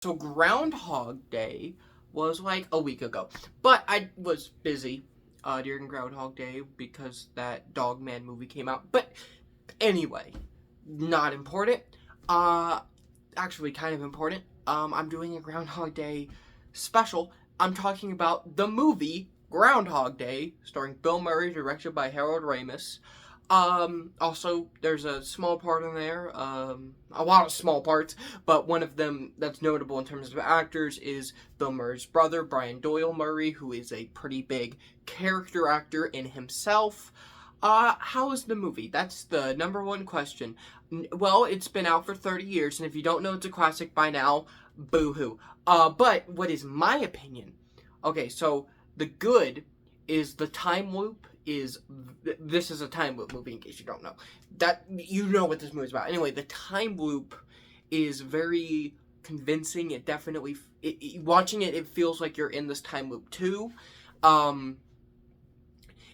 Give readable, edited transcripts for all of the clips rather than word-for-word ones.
So Groundhog Day was like a week ago, but I was busy during Groundhog Day because that Dogman movie came out. But anyway, not important. Uh, Actually, kind of important. I'm doing a Groundhog Day special. I'm talking about the movie Groundhog Day, starring Bill Murray, directed by Harold Ramis. Also, there's a small part in there, a lot of small parts, but one of them that's notable in terms of actors is Bill Murray's brother, Brian Doyle Murray, who is a pretty big character actor in himself. How is the movie? That's the number one question. Well, it's been out for 30 years, and if you don't know it's a classic by now, boo-hoo. But what is my opinion? Okay, so the good is the time loop is this is a time loop movie in case you don't know. That you know what this movie's about. Anyway, the time loop is very convincing. It definitely watching it feels like you're in this time loop too.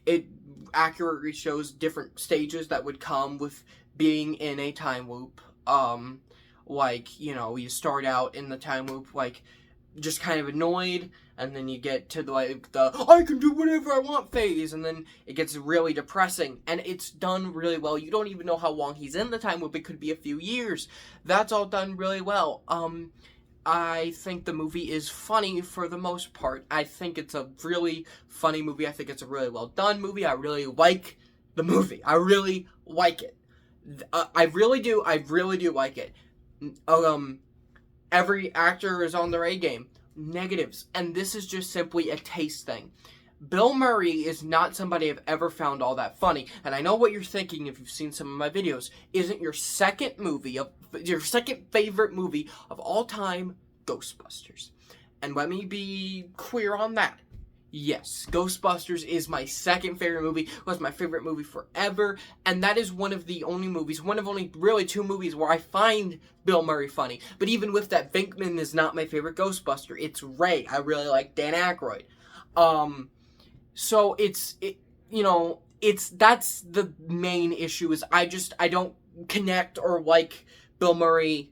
It accurately shows different stages that would come with being in a time loop. Like, you know, you start out in the time loop like just kind of annoyed, and then you get to the I can do whatever I want phase, and then it gets really depressing, and it's done really well. You don't even know how long he's in the time loop. It could be a few years. That's all done really well. I think the movie is funny for the most part. I think it's a really funny movie. I think it's a really well done movie. I really like the movie. I really like it. I really do. I really do like it. Every actor is on their A game. Negatives. And this is just simply a taste thing. Bill Murray is not somebody I've ever found all that funny. And I know what you're thinking if you've seen some of my videos. Isn't your second favorite movie of all time Ghostbusters? And let me be clear on that. Yes, Ghostbusters is my second favorite movie. It was my favorite movie forever. And that is one of the only movies, one of only really two movies where I find Bill Murray funny. But even with that, Venkman is not my favorite Ghostbuster. It's Ray. I really like Dan Aykroyd. So that's the main issue is I don't connect or like Bill Murray's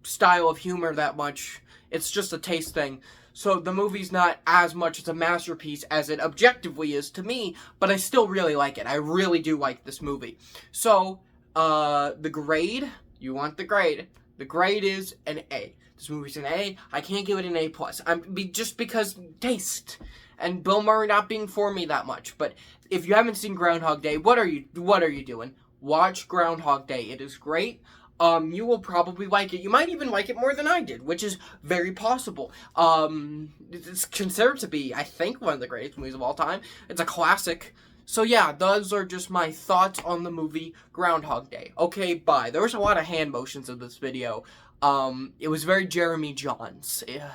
style of humor that much. It's just a taste thing. So the movie's not as much as a masterpiece as it objectively is to me, but I still really like it. I really do like this movie. So, the grade, you want the grade. The grade is an A. This movie's an A. I can't give it an A+. Just because taste. And Bill Murray not being for me that much. But if you haven't seen Groundhog Day, what are you doing? Watch Groundhog Day. It is great. You will probably like it. You might even like it more than I did, which is very possible. It's considered to be, I think, one of the greatest movies of all time. It's a classic. So yeah, those are just my thoughts on the movie Groundhog Day. Okay, bye. There was a lot of hand motions in this video. It was very Jeremy Johns. Yeah.